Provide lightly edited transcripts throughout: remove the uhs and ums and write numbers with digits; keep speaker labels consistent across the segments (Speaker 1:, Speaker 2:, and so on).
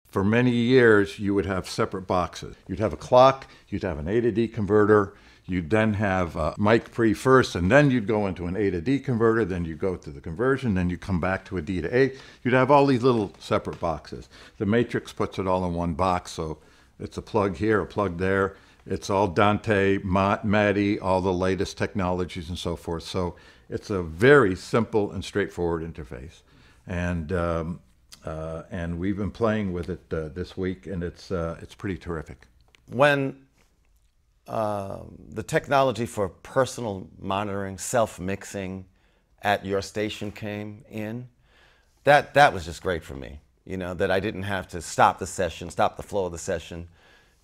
Speaker 1: for many years, you would have separate boxes. You'd have a clock, you'd have an A to D converter, you'd then have a mic pre first, and then you'd go into an A to D converter, then you go to the conversion, then you come back to a D to A. You'd have all these little separate boxes. The Matrix puts it all in one box, so it's a plug here, a plug there. It's all DANTE, MADI, all the latest technologies and so forth. So it's a very simple and straightforward interface. And we've been playing with it this week, and it's pretty terrific.
Speaker 2: When the technology for personal monitoring, self-mixing at your station came in, that was just great for me. You know, that I didn't have to stop the session, stop the flow of the session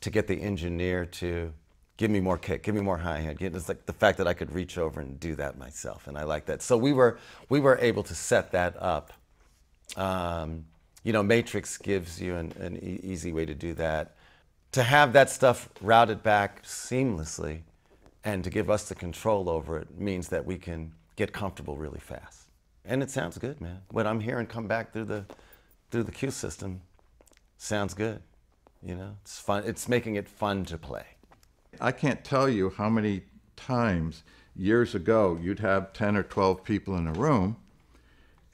Speaker 2: to get the engineer to give me more kick, give me more hi-hat. It's like the fact that I could reach over and do that myself, and I like that. So we were able to set that up. You know, Matrix gives you an easy way to do that. To have that stuff routed back seamlessly and to give us the control over it means that we can get comfortable really fast. And it sounds good, man. What I'm hearing come back through the Q system sounds good. You know, it's fun. It's making it fun to play.
Speaker 1: I can't tell you how many times years ago you'd have 10 or 12 people in a room,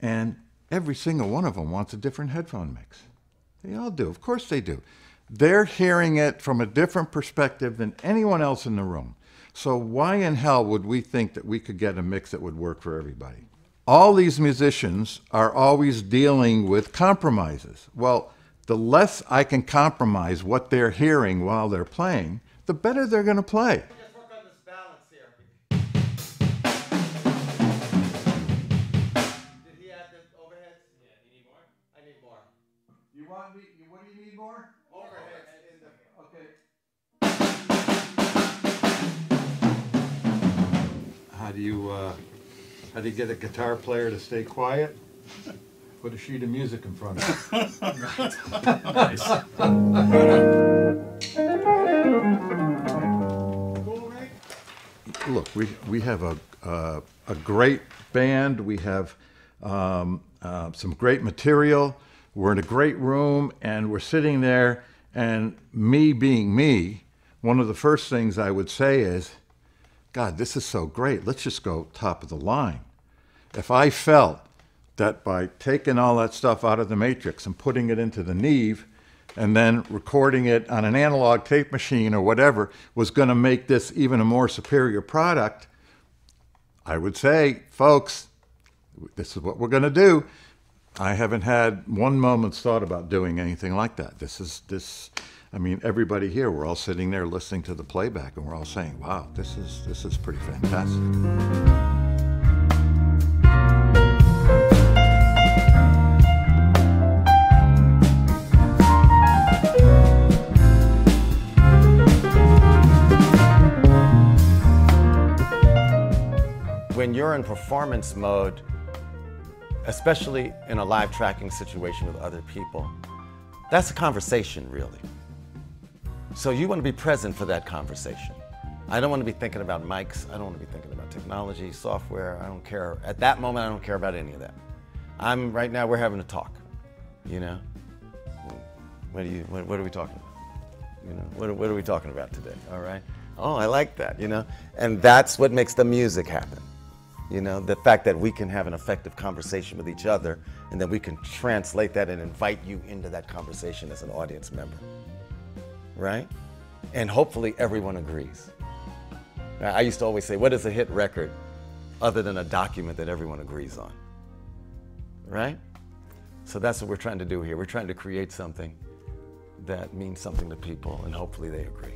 Speaker 1: and every single one of them wants a different headphone mix. They all do. Of course they do. They're hearing it from a different perspective than anyone else in the room. So why in hell would we think that we could get a mix that would work for everybody? All these musicians are always dealing with compromises. Well, the less I can compromise what they're hearing while they're playing, the better they're going to play.
Speaker 2: Just work on this balance here. Did he add the overheads? Yeah, you need more? I need more.
Speaker 1: You want me, what do you need more?
Speaker 2: Overheads.
Speaker 1: Okay. How do you get a guitar player to stay quiet? Put a sheet of music in front of him.
Speaker 3: Nice.
Speaker 1: Look, we have a great band. We have some great material. We're in a great room, and we're sitting there, and me being me, one of the first things I would say is, God, this is so great. Let's just go top of the line. If I felt that by taking all that stuff out of the Matrix and putting it into the Neve and then recording it on an analog tape machine or whatever was going to make this even a more superior product, I would say, folks, this is what we're going to do. I haven't had one moment's thought about doing anything like that. I mean, everybody here, we're all sitting there listening to the playback and we're all saying, wow, this is pretty fantastic.
Speaker 2: When you're in performance mode, especially in a live tracking situation with other people, that's a conversation, really. So you want to be present for that conversation. I don't want to be thinking about mics. I don't want to be thinking about technology, software. I don't care. At that moment, I don't care about any of that. Right now, we're having a talk, you know? What are we talking about? You know, what are we talking about today, all right? Oh, I like that, you know? And that's what makes the music happen. You know, the fact that we can have an effective conversation with each other and then we can translate that and invite you into that conversation as an audience member, right? And hopefully everyone agrees. Now, I used to always say, what is a hit record other than a document that everyone agrees on, right? So that's what we're trying to do here. We're trying to create something that means something to people and hopefully they agree.